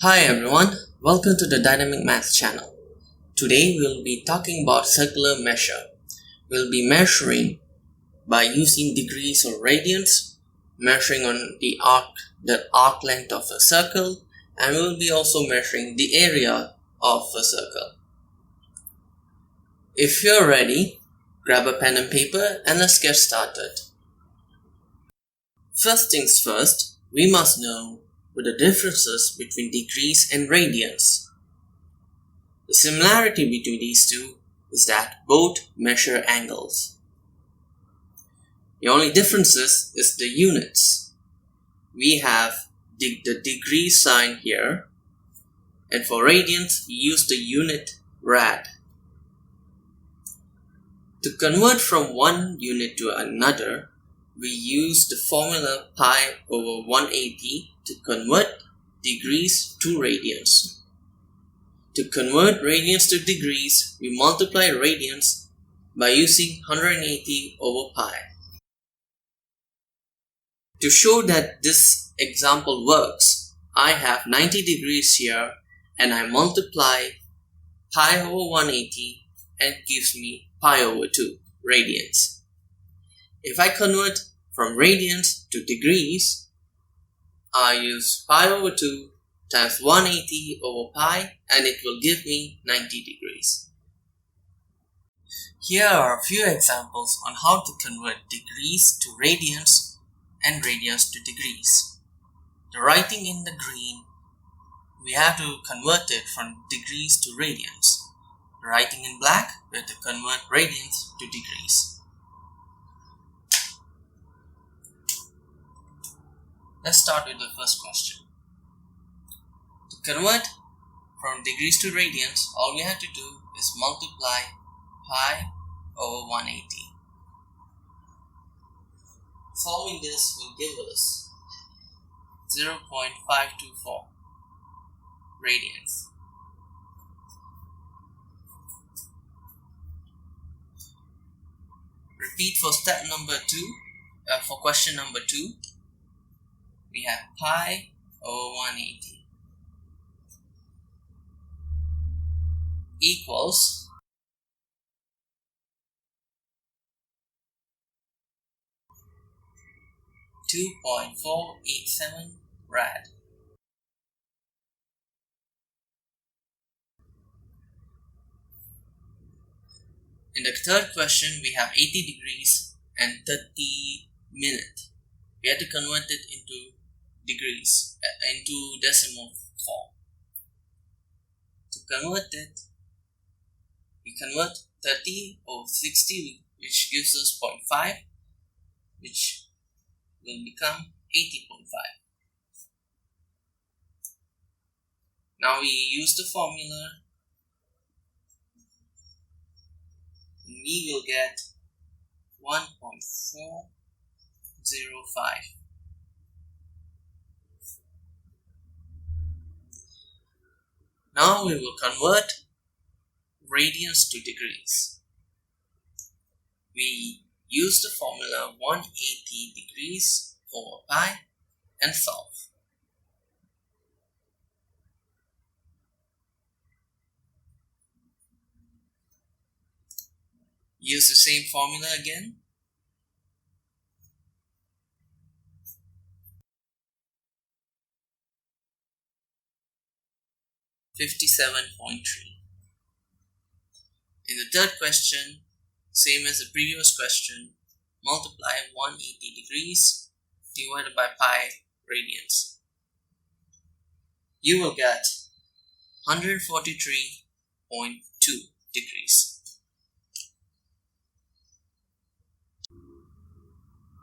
Hi everyone, welcome to the Dynamic Maths channel. Today we'll be talking about circular measure. We'll be measuring by using degrees or radians, measuring on the arc length of a circle, and we'll be also measuring the area of a circle. If you're ready, grab a pen and paper and let's get started. First things first, we must know the differences between degrees and radians. The similarity between these two is that both measure angles. The only differences is the units. We have the degree sign here, and for radians we use the unit rad. To convert from one unit to another, we use the formula pi over 180 to convert degrees to radians. To convert radians to degrees, we multiply radians by using 180 over pi. To show that this example works, I have 90 degrees here and I multiply pi over 180 and it gives me pi over 2 radians. If I convert from radians to degrees, I use pi over 2 times 180 over pi and it will give me 90 degrees. Here are a few examples on how to convert degrees to radians and radians to degrees. The writing in the green, we have to convert it from degrees to radians. The writing in black, we have to convert radians to degrees. Let's start with the first question. To convert from degrees to radians, all we have to do is multiply pi over 180. Solving this will give us 0.524 radians. Repeat for step number 2, for question number 2. We have pi over 180 equals 2.487 rad. In the third question, we have 80 degrees and 30 minutes. We have to convert it into degrees, into decimal form. To convert it, we convert 30 over 60, which gives us 0.5, which will become 80.5. Now we use the formula and we will get 1.405. Now we will convert radians to degrees. We use the formula 180 degrees over pi and solve. Use the same formula again. $57.3. In the third question, same as the previous question, multiply 180 degrees divided by pi radians. You will get 143.2 degrees.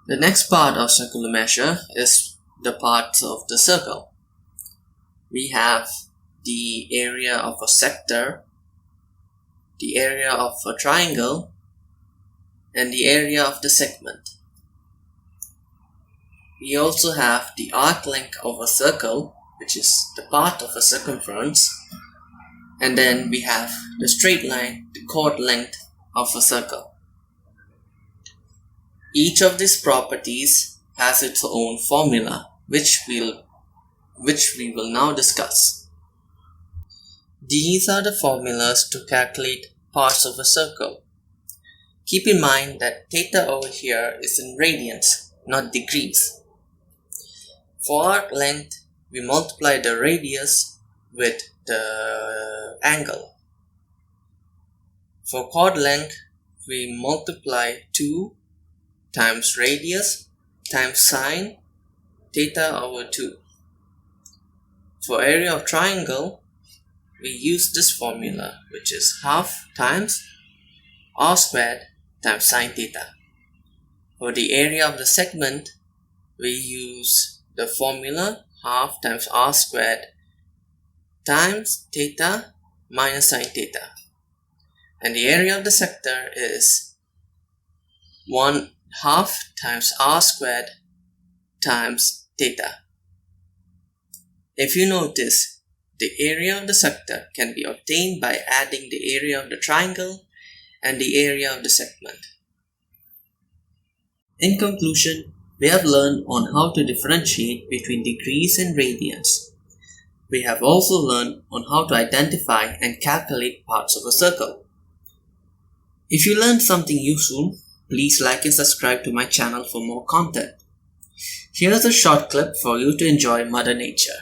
The next part of circular measure is the part of the circle. We have the area of a sector, the area of a triangle, and the area of the segment. We also have the arc length of a circle, which is the part of a circumference, and then we have the straight line, the chord length of a circle. Each of these properties has its own formula, which we will now discuss. These are the formulas to calculate parts of a circle. Keep in mind that theta over here is in radians, not degrees. For arc length, we multiply the radius with the angle. For chord length, we multiply 2 times radius times sine theta over 2. For area of triangle, we use this formula, which is half times r squared times sine theta. For the area of the segment, we use the formula half times r squared times theta minus sine theta. And the area of the sector is 1/2 times r squared times theta. If you notice, the area of the sector can be obtained by adding the area of the triangle and the area of the segment. In conclusion, we have learned on how to differentiate between degrees and radians. We have also learned on how to identify and calculate parts of a circle. If you learned something useful, please like and subscribe to my channel for more content. Here's a short clip for you to enjoy Mother Nature.